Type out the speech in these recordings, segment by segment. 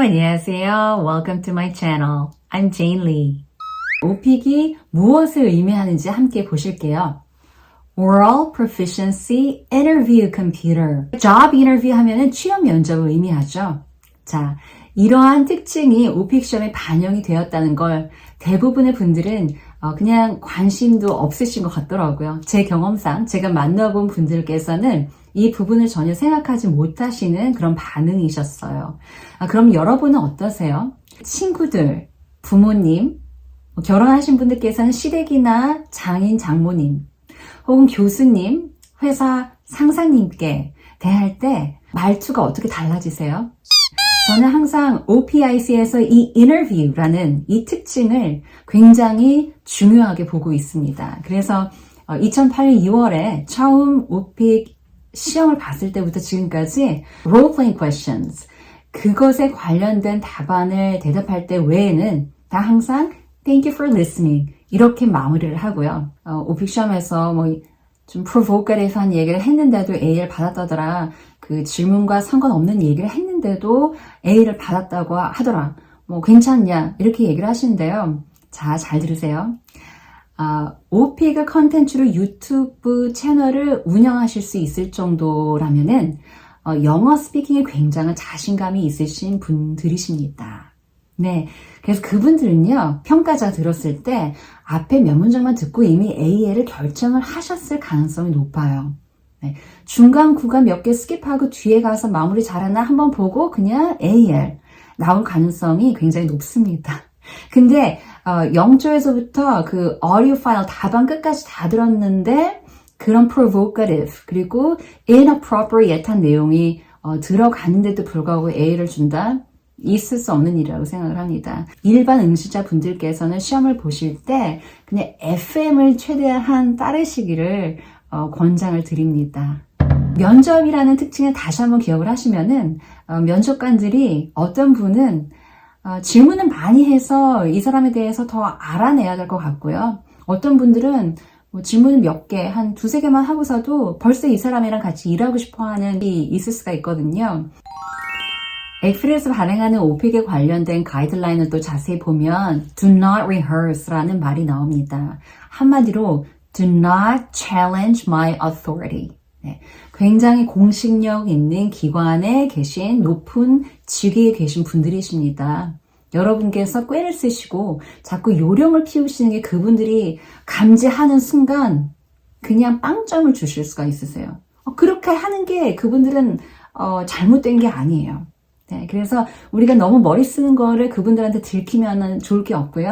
안녕하세요. Welcome to my channel. I'm Jane Lee. 오픽이 무엇을 의미하는지 함께 보실게요. Oral Proficiency Interview Computer. Job interview 하면은 취업 면접을 의미하죠. 자, 이러한 특징이 오픽 시험에 반영이 되었다는 걸 대부분의 분들은 그냥 관심도 없으신 것 같더라고요. 제 경험상 제가 만나본 분들께서는 이 부분을 전혀 생각하지 못하시는 그런 반응이셨어요. 그럼 여러분은 어떠세요? 친구들, 부모님, 결혼하신 분들께서는 시댁이나 장인, 장모님, 혹은 교수님, 회사 상사님께 대할 때 말투가 어떻게 달라지세요? 저는 항상 OPIC에서 이 interview라는 이 특징을 굉장히 중요하게 보고 있습니다. 그래서 2008년 2월에 처음 오픽 시험을 봤을 때부터 지금까지 role-playing questions, 그것에 관련된 답안을 대답할 때 외에는 다 항상 thank you for listening 이렇게 마무리를 하고요. 오픽 시험에서 좀 provocative한 얘기를 했는데도 A를 받았다더라. 그 질문과 상관없는 얘기를 했는데도 A를 받았다고 하더라. 괜찮냐? 이렇게 얘기를 하시는데요. 자, 잘 들으세요. 오픽 컨텐츠로 유튜브 채널을 운영하실 수 있을 정도라면은 영어 스피킹에 굉장한 자신감이 있으신 분들이십니다. 네, 그래서 그분들은요, 평가자 들었을 때 앞에 몇 문장만 듣고 이미 AL을 결정을 하셨을 가능성이 높아요. 네, 중간 구간 몇 개 스킵하고 뒤에 가서 마무리 잘하나 한번 보고 그냥 AL 나올 가능성이 굉장히 높습니다. 근데 0조에서부터 그 audio 파일 답안 끝까지 다 들었는데 그런 provocative 그리고 inappropriate한 내용이 들어갔는데도 불구하고 A를 준다? 있을 수 없는 일이라고 생각을 합니다. 일반 응시자 분들께서는 시험을 보실 때 그냥 FM을 최대한 따르시기를 권장을 드립니다. 면접이라는 특징을 다시 한번 기억을 하시면은 면접관들이 어떤 분은 질문을 많이 해서 이 사람에 대해서 더 알아내야 될 것 같고요. 어떤 분들은 질문을 몇 개, 한 두세 개만 하고서도 벌써 이 사람이랑 같이 일하고 싶어 하는 일이 있을 수가 있거든요. 엑필에서 발행하는 오픽에 관련된 가이드라인을 또 자세히 보면 do not rehearse라는 말이 나옵니다. 한마디로 do not challenge my authority. 네, 굉장히 공식력 있는 기관에 계신 높은 직위에 계신 분들이십니다. 여러분께서 꾀를 쓰시고 자꾸 요령을 피우시는 게 그분들이 감지하는 순간 그냥 빵점을 주실 수가 있으세요. 그렇게 하는 게 그분들은 잘못된 게 아니에요. 네, 그래서 우리가 너무 머리 쓰는 거를 그분들한테 들키면 좋을 게 없고요.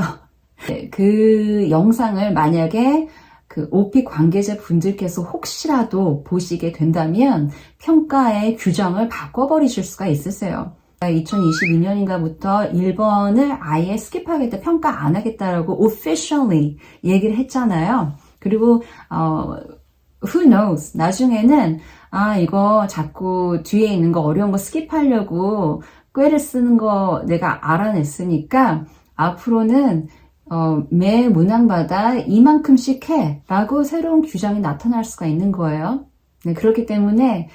네, 그 영상을 만약에 그 오픽 관계자 분들께서 혹시라도 보시게 된다면 평가의 규정을 바꿔버리실 수가 있으세요. 2022년인가부터 1번을 아예 스킵하겠다, 평가 안 하겠다라고 officially 얘기를 했잖아요. 그리고 who knows, 나중에는 이거 자꾸 뒤에 있는 거 어려운 거 스킵하려고 꾀를 쓰는 거 내가 알아냈으니까 앞으로는 매 문항마다 이만큼씩 해 라고 새로운 규정이 나타날 수가 있는 거예요. 네, 그렇기 때문에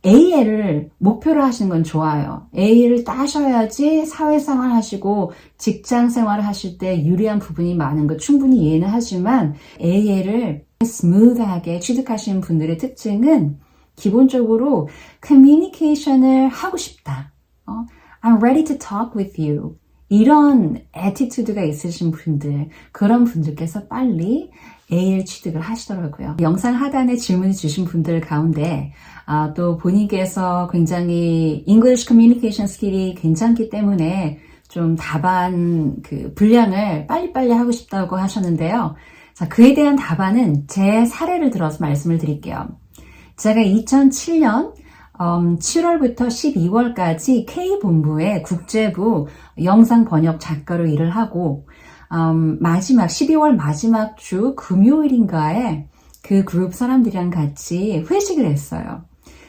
AL을 목표로 하시는 건 좋아요. AL을 따셔야지 사회생활 하시고 직장생활을 하실 때 유리한 부분이 많은 거 충분히 이해는 하지만 AL을 스무드하게 취득하시는 분들의 특징은 기본적으로 커뮤니케이션을 하고 싶다. I'm ready to talk with you. 이런 애티튜드가 있으신 분들, 그런 분들께서 빨리 AL 취득을 하시더라고요. 영상 하단에 질문을 주신 분들 가운데 또 본인께서 굉장히 English Communication 스킬이 괜찮기 때문에 좀 답안 분량을 빨리빨리 하고 싶다고 하셨는데요. 자, 그에 대한 답안은 제 사례를 들어서 말씀을 드릴게요. 제가 2007년 7월부터 12월까지 K본부의 국제부 영상 번역 작가로 일을 하고 마지막 12월 마지막 주 금요일인가에 그 그룹 사람들이랑 같이 회식을 했어요.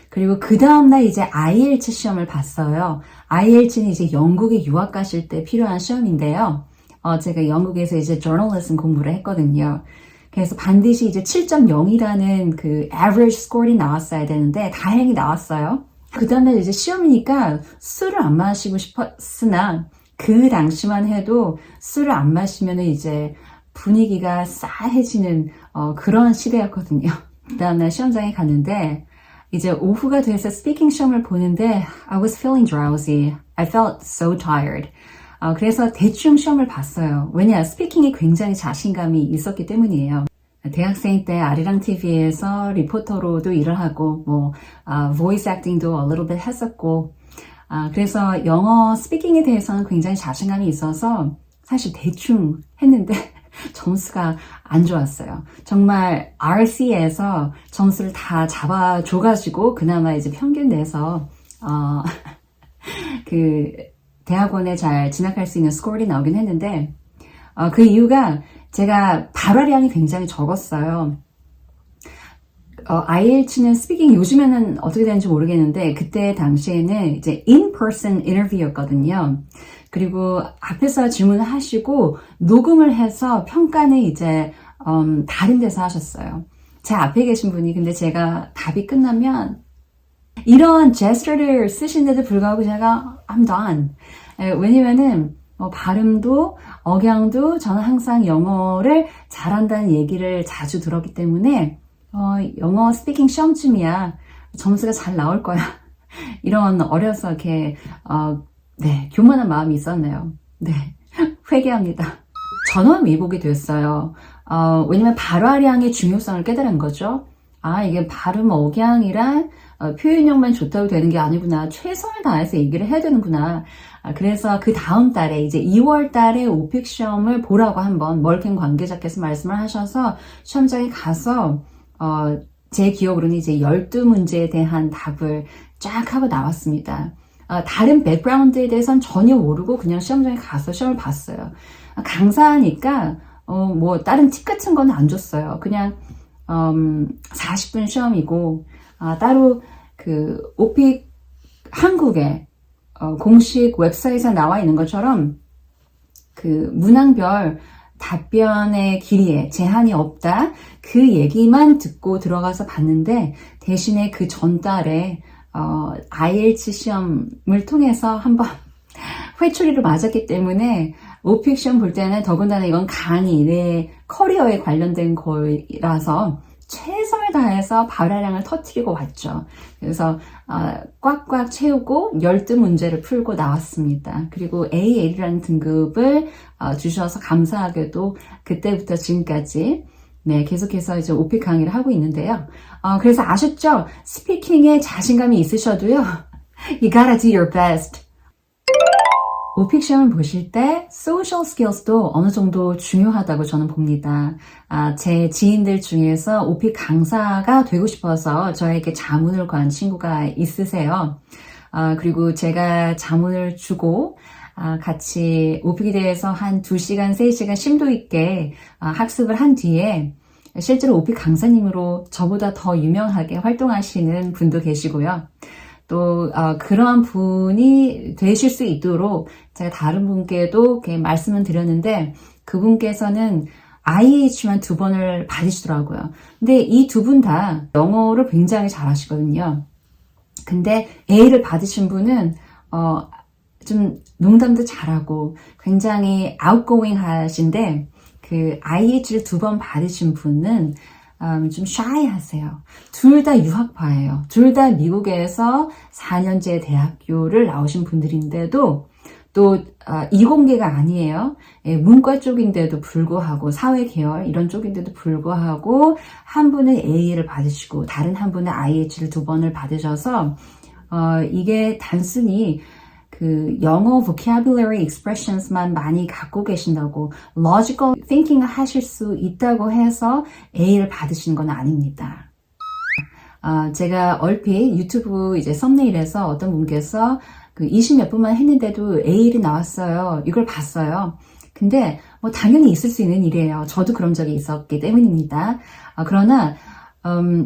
그리고 그 다음날 이제 IELTS 시험을 봤어요. IELTS는 이제 영국에 유학 가실 때 필요한 시험인데요. 제가 영국에서 이제 journalism 공부를 했거든요. 그래서 반드시 이제 7.0이라는 그 average score이 나왔어야 되는데 다행히 나왔어요. 그 다음날 이제 시험이니까 술을 안 마시고 싶었으나 그 당시만 해도 술을 안 마시면 이제 분위기가 싸해지는 그런 시대였거든요. 그 다음날 시험장에 갔는데 이제 오후가 돼서 스피킹 시험을 보는데 I was feeling drowsy. I felt so tired. 그래서 대충 시험을 봤어요. 왜냐? 스피킹에 굉장히 자신감이 있었기 때문이에요. 대학생 때 아리랑 TV에서 리포터로도 일을 하고 voice acting도 a little bit 했었고 그래서 영어 스피킹에 대해서는 굉장히 자신감이 있어서 사실 대충 했는데 점수가 안 좋았어요. 정말 RC에서 점수를 다 잡아줘가지고 그나마 이제 평균 내서 그 대학원에 잘 진학할 수 있는 스코어이 나오긴 했는데 그 이유가 제가 발화량이 굉장히 적었어요. IELTS는 스피킹 요즘에는 어떻게 되는지 모르겠는데 그때 당시에는 이제 in-person 인터뷰였거든요. 그리고 앞에서 질문을 하시고 녹음을 해서 평가는 이제 다른 데서 하셨어요. 제 앞에 계신 분이 근데 제가 답이 끝나면 이런 제스처를 쓰신데도 불구하고 제가 I'm done. 왜냐면은 발음도 억양도 저는 항상 영어를 잘한다는 얘기를 자주 들었기 때문에 영어 스피킹 시험쯤이야 점수가 잘 나올 거야. 이런 어려서 이렇게 교만한 마음이 있었네요. 네, 회개합니다. 전원 위복이 됐어요. 왜냐면 발화량의 중요성을 깨달은 거죠. 이게 발음 억양이랑 표현력만 좋다고 되는 게 아니구나. 최선을 다해서 얘기를 해야 되는구나. 그래서 그 다음 달에 이제 2월 달에 오픽 시험을 보라고 한번 멀캔 관계자께서 말씀을 하셔서 시험장에 가서 제 기억으로는 이제 12문제에 대한 답을 쫙 하고 나왔습니다. 다른 백그라운드에 대해서는 전혀 모르고 그냥 시험장에 가서 시험을 봤어요. 강사하니까 다른 팁 같은 건 안 줬어요. 그냥 40분 시험이고 따로 그 오픽 한국에 공식 웹사이트에 나와 있는 것처럼 그 문항별 답변의 길이에 제한이 없다. 그 얘기만 듣고 들어가서 봤는데 대신에 그 전달에 IELTS 시험을 통해서 한번 회초리를 맞았기 때문에 오픽 시험 볼 때는 더군다나 이건 강의 내 커리어에 관련된 거라서 최선을 다해서 발화량을 터뜨리고 왔죠. 그래서 꽉꽉 채우고 12문제를 풀고 나왔습니다. 그리고 A1이라는 등급을 주셔서 감사하게도 그때부터 지금까지 계속해서 이제 오픽 강의를 하고 있는데요. 그래서 아셨죠? 스피킹에 자신감이 있으셔도요. You gotta do your best. 오픽 시험을 보실 때 social skills도 어느 정도 중요하다고 저는 봅니다. 제 지인들 중에서 오픽 강사가 되고 싶어서 저에게 자문을 건 친구가 있으세요. 그리고 제가 자문을 주고 같이 오픽에 대해서 한 2시간, 3시간 심도 있게 학습을 한 뒤에 실제로 오픽 강사님으로 저보다 더 유명하게 활동하시는 분도 계시고요. 또 그러한 분이 되실 수 있도록 제가 다른 분께도 이렇게 말씀을 드렸는데 그분께서는 IELTS만 2번을 받으시더라고요. 근데 이 두 분 다 영어를 굉장히 잘하시거든요. 근데 A를 받으신 분은 좀 농담도 잘하고 굉장히 outgoing 하신데 그 IELTS를 2번 받으신 분은 좀 shy 하세요. 둘 다 유학파예요. 둘 다 미국에서 4년제 대학교를 나오신 분들인데도 또 이공계가 아니에요. 문과 쪽인데도 불구하고 사회계열 이런 쪽인데도 불구하고 한 분은 A를 받으시고 다른 한 분은 IELTS를 2번을 받으셔서 이게 단순히 그 영어 vocabulary expressions만 많이 갖고 계신다고 logical thinking 하실 수 있다고 해서 A를 받으시는 건 아닙니다. 제가 얼핏 유튜브 이제 썸네일에서 어떤 분께서 그 20몇 분만 했는데도 A를 나왔어요. 이걸 봤어요. 근데 당연히 있을 수 있는 일이에요. 저도 그런 적이 있었기 때문입니다. 그러나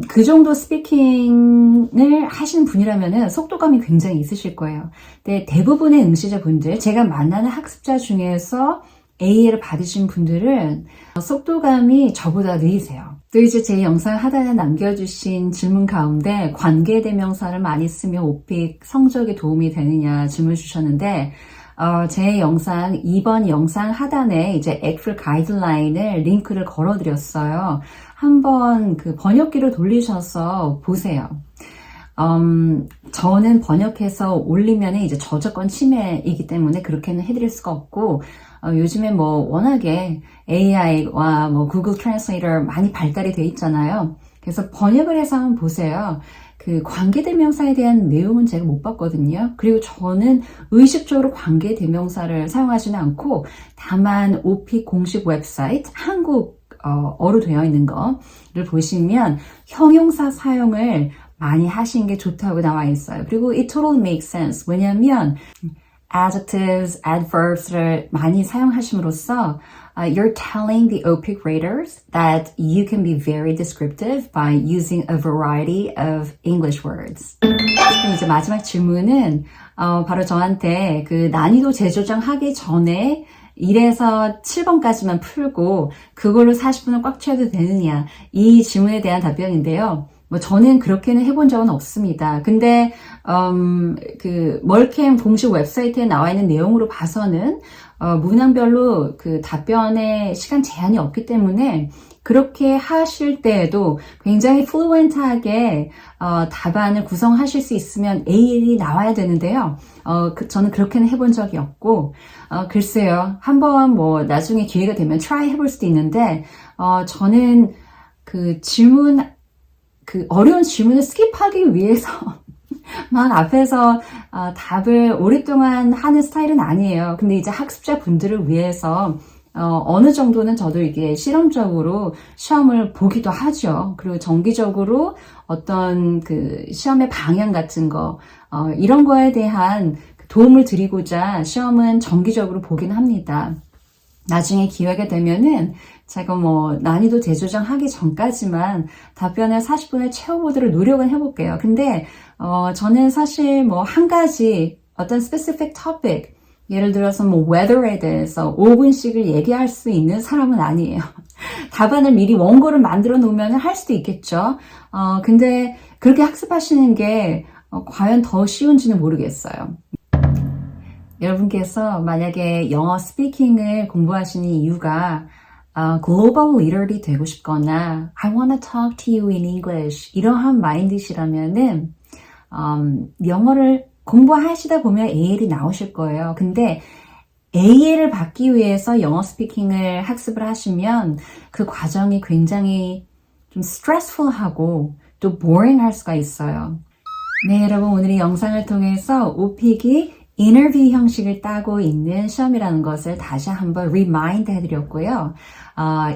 그 정도 스피킹을 하시는 분이라면 속도감이 굉장히 있으실 거예요. 근데 대부분의 응시자분들, 제가 만나는 학습자 중에서 A를 받으신 분들은 속도감이 저보다 느리세요. 또 이제 제 영상 하단에 남겨주신 질문 가운데 관계대명사를 많이 쓰면 오픽 성적에 도움이 되느냐 질문 주셨는데 제 영상, 이번 영상 하단에 이제 엑셀 가이드라인을 링크를 걸어드렸어요. 한번 그 번역기로 돌리셔서 보세요. 저는 번역해서 올리면 이제 저작권 침해이기 때문에 그렇게는 해드릴 수가 없고, 요즘에 뭐 워낙에 AI와 뭐 구글 트랜스레이터 많이 발달이 돼 있잖아요. 그래서 번역을 해서 한번 보세요. 그 관계대명사에 대한 내용은 제가 못 봤거든요. 그리고 저는 의식적으로 관계대명사를 사용하지는 않고, 다만 오픽 공식 웹사이트 한국어로 되어 있는 거를 보시면 형용사 사용을 많이 하시는 게 좋다고 나와 있어요. 그리고 it totally makes sense. 왜냐하면 adjectives, adverbs를 많이 사용하심으로써 you're telling the OPIC readers that you can be very descriptive by using a variety of English words. 이제 마지막 질문은 바로 저한테 그 난이도 재조정하기 전에 1에서 7번까지만 풀고 그걸로 40분을 꽉 채워도 되느냐, 이 질문에 대한 답변인데요. 뭐 저는 그렇게는 해본 적은 없습니다. 근데 그 멀캠 공식 웹사이트에 나와 있는 내용으로 봐서는 문항별로 그 답변에 시간 제한이 없기 때문에 그렇게 하실 때에도 굉장히 플루엔트하게 답안을 구성하실 수 있으면 AL이 나와야 되는데요. 저는 그렇게는 해본 적이 없고, 글쎄요. 한번 뭐 나중에 기회가 되면 트라이 해볼 수도 있는데, 저는 그 어려운 질문을 스킵하기 위해서 막 앞에서 답을 오랫동안 하는 스타일은 아니에요. 근데 이제 학습자 분들을 위해서 어느 정도는 저도 이게 실험적으로 시험을 보기도 하죠. 그리고 정기적으로 어떤 그 시험의 방향 같은 거, 이런 거에 대한 도움을 드리고자 시험은 정기적으로 보긴 합니다. 나중에 기회가 되면은 제가 뭐 난이도 재조정하기 전까지만 답변을 40분을 채워보도록 노력은 해볼게요. 근데 저는 사실 뭐 한 가지 어떤 specific topic, 예를 들어서 뭐 weather에 대해서 5분씩을 얘기할 수 있는 사람은 아니에요. 답안을 미리 원고를 만들어 놓으면 할 수도 있겠죠. 근데 그렇게 학습하시는 게 과연 더 쉬운지는 모르겠어요. 여러분께서 만약에 영어 스피킹을 공부하시는 이유가 글로벌 리더이 되고 싶거나 I want to talk to you in English 이러한 마인드시라면은 영어를 공부하시다 보면 AL이 나오실 거예요. 근데 AL을 받기 위해서 영어 스피킹을 학습을 하시면 그 과정이 굉장히 좀 스트레스풀하고 또 boring 할 수가 있어요. 네, 여러분, 오늘 이 영상을 통해서 오픽이 인터뷰 형식을 따고 있는 시험이라는 것을 다시 한번 리마인드 해드렸고요.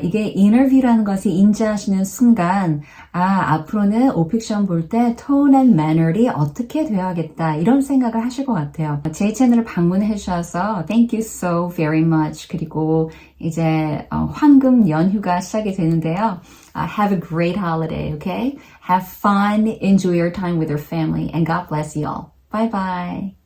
이게 인터뷰라는 것을 인지하시는 순간, 앞으로는 오픽 시험 볼 때 tone and manner이 어떻게 되어야겠다, 이런 생각을 하실 것 같아요. 제 채널을 방문해 주셔서 thank you so very much. 그리고 이제 황금 연휴가 시작이 되는데요. Have a great holiday, okay? Have fun, enjoy your time with your family, and God bless you all. Bye bye.